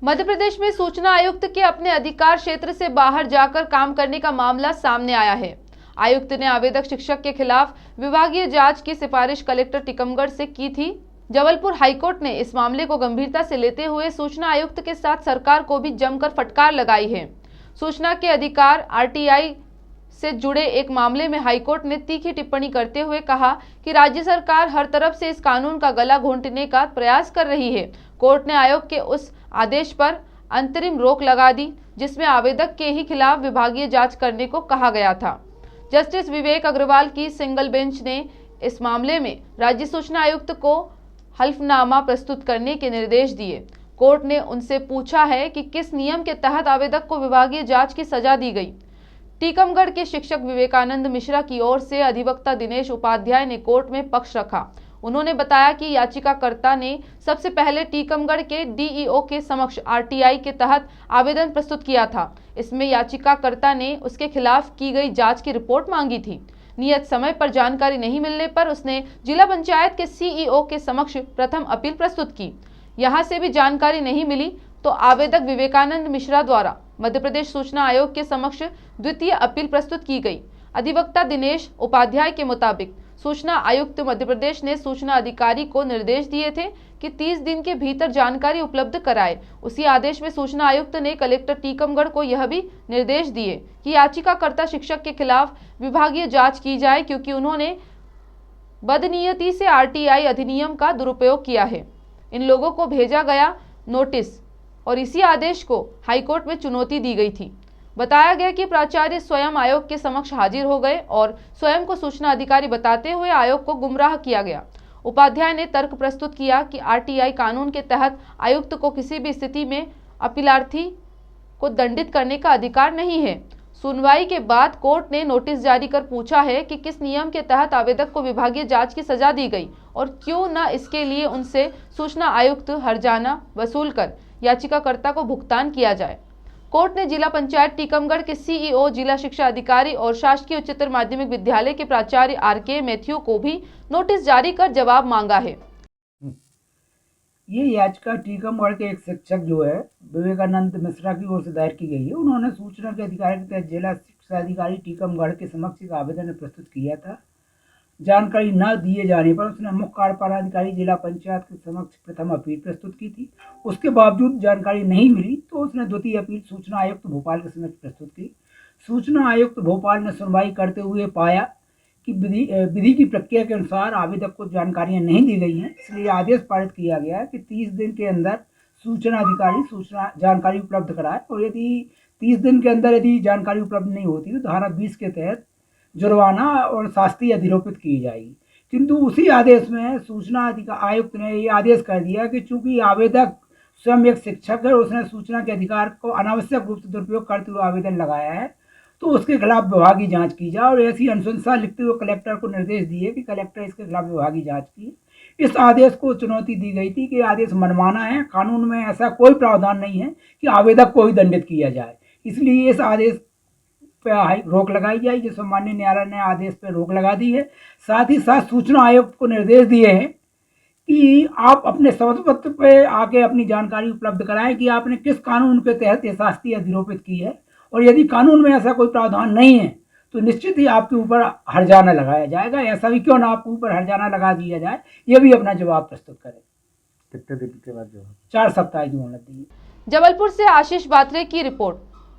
मध्य प्रदेश में सूचना आयुक्त के अपने अधिकार क्षेत्र से बाहर जाकर काम करने का मामला सामने आया है। आयुक्त ने आवेदक शिक्षक के खिलाफ विभागीय जांच की सिफारिश कलेक्टर टीकमगढ़ से की थी। जबलपुर हाईकोर्ट ने इस मामले को गंभीरता से लेते हुए सूचना आयुक्त के साथ सरकार को भी जमकर फटकार लगाई है। सूचना के अधिकार आरटीआई से जुड़े एक मामले में हाईकोर्ट ने तीखी टिप्पणी करते हुए कहा कि राज्य सरकार हर तरफ से इस कानून का गला घोंटने का प्रयास कर रही है। कोर्ट ने आयोग के उस आदेश पर अंतरिम रोक लगा दी जिसमें आवेदक के ही खिलाफ विभागीय जांच करने को कहा गया था। जस्टिस विवेक अग्रवाल की सिंगल बेंच ने इस मामले में राज्य सूचना आयुक्त को हल्फनामा प्रस्तुत करने के निर्देश दिए। कोर्ट ने उनसे पूछा है कि किस नियम के तहत आवेदक को विभागीय जांच की सजा दी गई। टीकमगढ़ के शिक्षक विवेकानंद मिश्रा की ओर से अधिवक्ता दिनेश उपाध्याय ने कोर्ट में पक्ष रखा। उन्होंने बताया कि याचिकाकर्ता ने सबसे पहले टीकमगढ़ के डीईओ के समक्ष आरटीआई के तहत आवेदन प्रस्तुत किया था। इसमें याचिकाकर्ता ने उसके खिलाफ की गई जांच की रिपोर्ट मांगी थी। नियत समय पर जानकारी नहीं मिलने पर उसने जिला पंचायत के सीईओ के समक्ष प्रथम अपील प्रस्तुत की। यहां से भी जानकारी नहीं मिली तो आवेदक विवेकानंद मिश्रा द्वारा मध्य प्रदेश सूचना आयोग के समक्ष द्वितीय अपील प्रस्तुत की गई। अधिवक्ता दिनेश उपाध्याय के मुताबिक सूचना आयुक्त मध्य प्रदेश ने सूचना अधिकारी को निर्देश दिए थे कि 30 दिन के भीतर जानकारी उपलब्ध कराए। उसी आदेश में सूचना आयुक्त ने कलेक्टर टीकमगढ़ को यह भी निर्देश दिए कि याचिकाकर्ता शिक्षक के खिलाफ विभागीय जांच की जाए क्योंकि उन्होंने बदनीयती से आरटीआई अधिनियम का दुरुपयोग किया है। इन लोगों को भेजा गया नोटिस और इसी आदेश को हाईकोर्ट में चुनौती दी गई थी। बताया गया कि प्राचार्य स्वयं आयोग के समक्ष हाजिर हो गए और स्वयं को सूचना अधिकारी बताते हुए आयोग को गुमराह किया गया। उपाध्याय ने तर्क प्रस्तुत किया कि आरटीआई कानून के तहत आयुक्त को किसी भी स्थिति में अपीलार्थी को दंडित करने का अधिकार नहीं है। सुनवाई के बाद कोर्ट ने नोटिस जारी कर पूछा है कि किस नियम के तहत आवेदक को विभागीय जांच की सजा दी गई और क्यों न इसके लिए उनसे सूचना आयुक्त हर्जाना वसूल कर याचिकाकर्ता को भुगतान किया जाए। कोर्ट ने जिला पंचायत टीकमगढ़ के सीईओ, जिला शिक्षा अधिकारी और शासकीय उच्चतर माध्यमिक विद्यालय के प्राचार्य आरके मैथ्यू को भी नोटिस जारी कर जवाब मांगा है। ये याचिका टीकमगढ़ के एक शिक्षक जो है विवेकानंद मिश्रा की ओर से दायर की गई है। उन्होंने सूचना के अधिकारी के तहत जिला शिक्षा अधिकारी टीकमगढ़ के समक्ष एक आवेदन प्रस्तुत किया था। जानकारी न दिए जाने पर उसने मुख्य कार्यपालन अधिकारी जिला पंचायत के समक्ष प्रथम अपील प्रस्तुत की थी। उसके बावजूद जानकारी नहीं मिली तो उसने द्वितीय अपील सूचना आयुक्त भोपाल के समक्ष प्रस्तुत की। सूचना आयुक्त भोपाल ने सुनवाई करते हुए पाया कि विधि की प्रक्रिया के अनुसार आवेदक को जानकारियां नहीं दी गई हैं, इसलिए आदेश पारित किया गया है कि 30 दिन के अंदर सूचना अधिकारी सूचना जानकारी उपलब्ध कराए और यदि 30 दिन के अंदर यदि जानकारी उपलब्ध नहीं होती तो धारा 20 के तहत जुर्माना और शास्ति अधिरोपित की जाएगी। किंतु उसी आदेश में सूचना आयुक्त ने ये आदेश कर दिया कि चूंकि आवेदक स्वयं एक शिक्षक है, उसने सूचना के अधिकार को अनावश्यक रूप से दुरुपयोग करते हुए आवेदन लगाया है, तो उसके खिलाफ विभागीय जांच की जाए और ऐसी अनुशंसा लिखते हुए कलेक्टर को निर्देश दिए कि कलेक्टर इसके खिलाफ विभागीय जांच की। इस आदेश को चुनौती दी गई थी कि आदेश मनमाना है, कानून में ऐसा कोई प्रावधान नहीं है कि आवेदक को ही दंडित किया जाए, इसलिए इस आदेश पे रोक लगाई जाए। जिस माननीय न्यायालय ने आदेश पर रोक लगा दी है। साथ ही साथ सूचना आयुक्त को निर्देश दिए हैं कि आप अपने शपथ पत्र पे आके अपनी जानकारी उपलब्ध कराएं कि आपने किस कानून के तहत ये शास्ति अधिरोपित की है और यदि कानून में ऐसा कोई प्रावधान नहीं है तो निश्चित ही आपके ऊपर हर्जाना लगाया जाएगा। ऐसा भी क्यों ना आपके ऊपर हर्जाना लगा दिया जाए, ये भी अपना जवाब प्रस्तुत करें। कितने दिन के बाद जवाब? 4 सप्ताह की मोहलत दी। जबलपुर से आशीष बात्रे की रिपोर्ट।